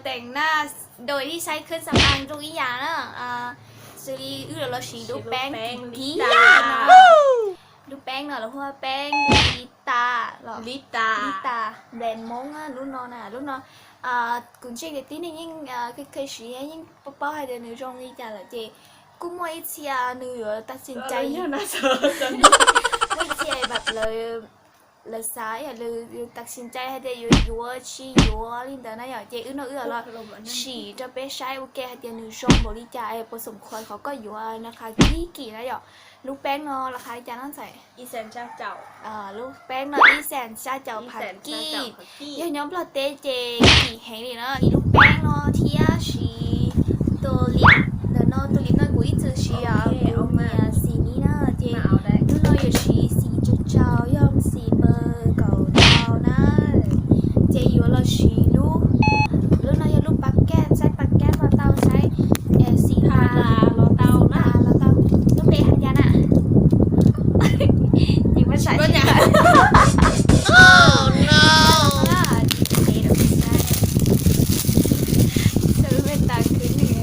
แต่งหน้าโดยที่ใช้เครื่องสำอางทุกอย่างนะซีรีส์เราฉีดดูแป้งทีดูแป้งเนาะแล้วพวกแป้งลิตาหรอลิตาแบรนด์มงá lúc nó cũng chơi cái tí này nhưng cái gì ấy nhưng bao hai đứa nữ trong đi chả là chị cũng mấy chị nữ ở ta xin chạy mấy chịแบบlời sai à lời ta xin chạy hay để vừa chi vừa lên đó này chị nó là chỉ cho bé sai ok hai đứa nữ trong bộ đi chạyผสมควรเขาก็อยู่นะคะกี่นะหรอลูกแป้งเนาะราคาจานนั้นใส่อีแสนเจ้าเจ้าลูกแป้งเนาะอีแสนชาเจ้าผัดกี้ยังnhóm là tê chêกี่แห่งนี่เนาะอีลูกแป้งเนาะที่สีตัวลิปเดี๋ยวเนาะตัวลิปเนาะกูอีจือสีกูมีสีนี้เนาะเจดูเนาะอยู่สีจุดเจ้ายอมสีเบอร์เก่าเจ้านะเจอยู่เราสีลูกเนาะอยู่ลูกปักแก้ใช้ปักแก้เราเตาใช้สีพาเราเตานะเราเตาลูกเตะหันยาน่ะยิงมาใส่เนี่ย Oh no เธอเป็นตาขึ้นยังไง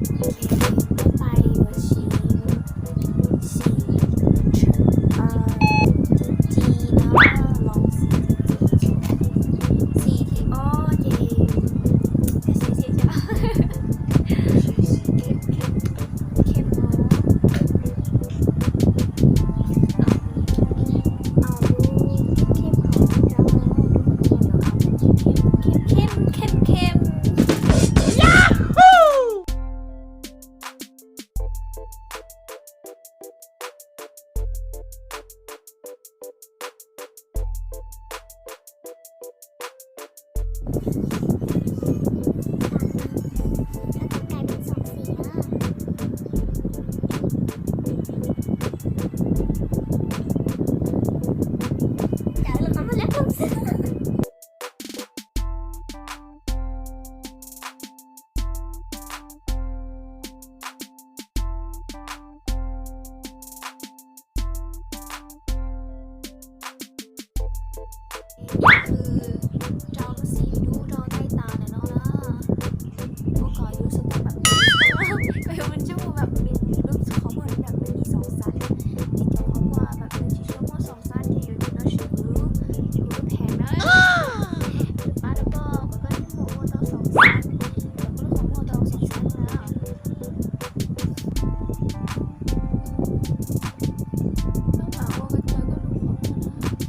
ไป有行喜จีนะลองสีที่อ้อเย่เสียเข้มเนาะเอาดูเข้มของเจ้าเข้มคือเจ้าสีดูเจ้าใต้ตาเนี่ยเนาะนะพวกเขารู้สึกแบบมันจะแบบเป็นรูปเขาเหมือนแบบมันมีสองสันที่เจ้าเขาว่าแบบเป็นที่ชั่วโมงสองสันที่อยู่ที่นั่นชื่อรู้แพงนะป้าแล้วก็ที่โมโมต้องสองสันแล้วก็ของโมต้องสองสันแล้วแล้วหมาโมก็เจอก็รู้ของนะ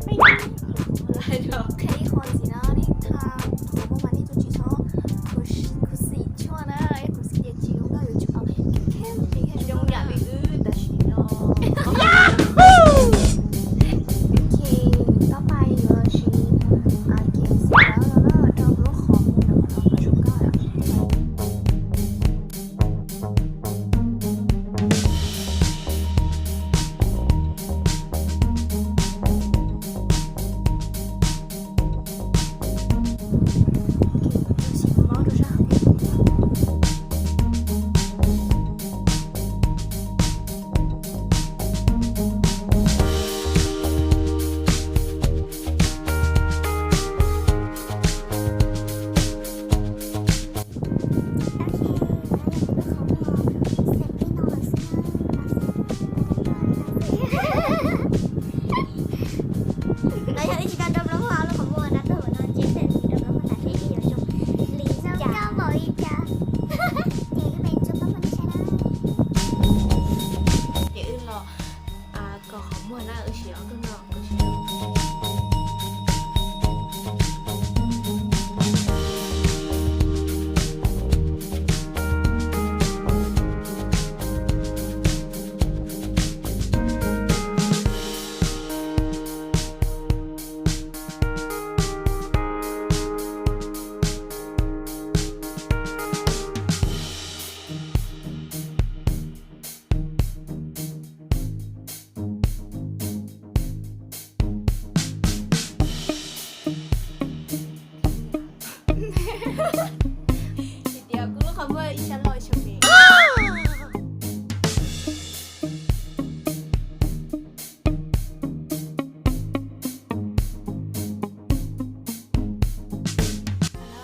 ไม่ได้อะไรหรอก可以好奇呢你他和我们那种机场可是一圈呢可是也只有到有就看你看用眼里的是咯โอเคต่อไปก็คือเกมเสร็จแล้วเรารู้ข้อมูลแล้วเราก็ชมกันเดี๋ยวกูรู้คำว่าอีฉันลอยชมเองแล้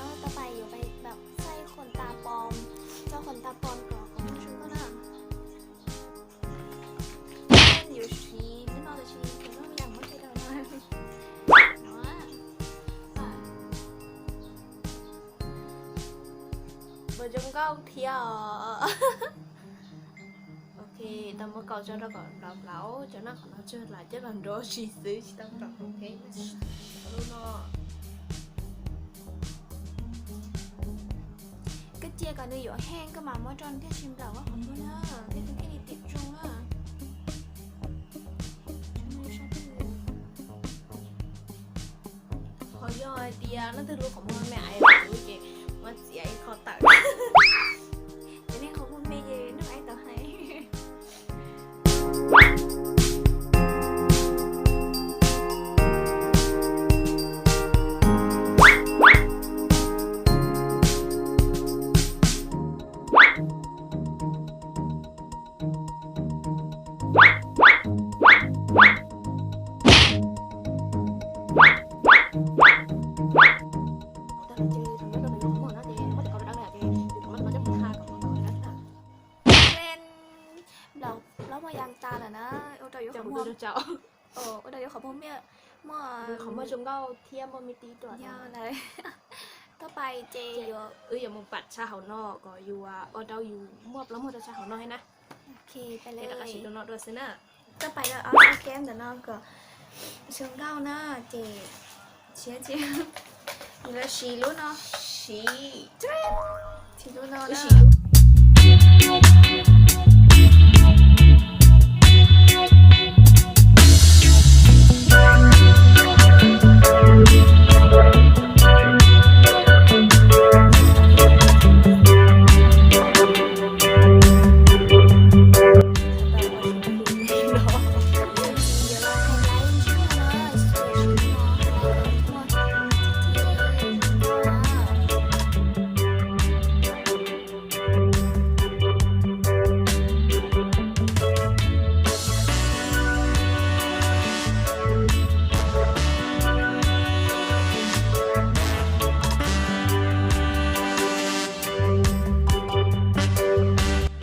วต่อไปอยู่ไปแบบใส่ขนตาปลอมเจ้าขนตาปลอมก่อนของฉันก็น่ะ有时知道的是可能两个这个Vợ chồng có ông thì ok tao mới cầu cho nó còn đọc lão cho nó còn nó chơi lại chứ làm đồ gì xứ chỉ tao đọc ok luôn nó cái chia còn nuôi dỗ hang cơ mà mới tròn cái chim đầu á không luôn á cái đi tiệt trung á hồi giờ thì nó từ lúc của mẹ ai rồi kì mà chị ấy khó tặng cho nên không muốn mê gì nước ai tao hay ở đây có bông mẹ mà เขามาจงเก้าเทียมบ่มีตีตัว nhau nàyต่อไปเจอยู่ อย่ามาปัดชาเขานอกก็อยู่ว่าเราอยู่มอบแล้วหมดชาเขานอกให้นะ โอเคไปเล เดี๋ย ยว ก็ชิโดนอด้วยซินะ ต่อไปเราเอาแก้มแต่นอกก็เชิงเก้าหน้าเจเชียเจอยู่แล้วชีรู้เนาะ ชี ชีรู้เนาะ ชี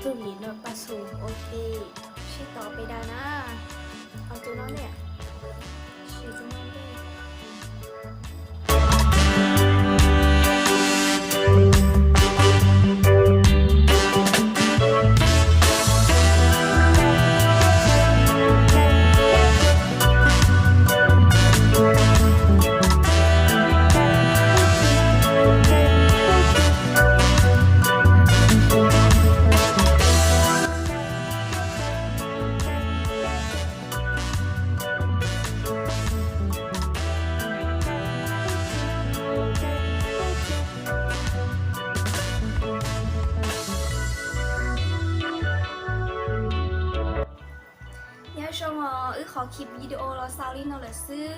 ตุลีนปัสสุโอเค ชีต่อไปได้นะเอาตัวน้องเนี่ยชีตัวน้องเลย Nhớ xong rồi khó kịp video lo sau đi nó là sư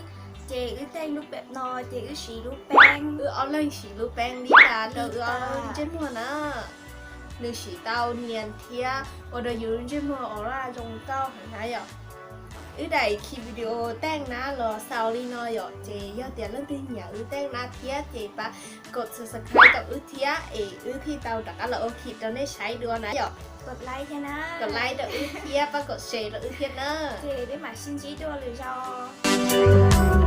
chị ư tên lúc bẹp nò chị ư xí lúc bang เอาเลยสีรูปแป้งดีตาเดี๋ยวเอาเจมัวนะหนึ่งสีเต้าเนียนเทียว่าเดี๋ยวอยู่เจมัวออร่าจงเก้าหันหายอ่ะได้คลิปวิดีโอแต่งหน้ารอซาวลีนอยเจยอดเตียนเรื่องที่เหนียวแต่งหน้าเทียเจปะกด subscribe กับเทียที่เตาตักอะไรโอเคตอนนี้ใช้ด้วยนะหยอก กดไลค์แค่นะ กดไลค์เดี๋ยวเทียปะกดแชร์เดี๋ยวเทียเนอร์ chị biết mà xin chí đưa lời cho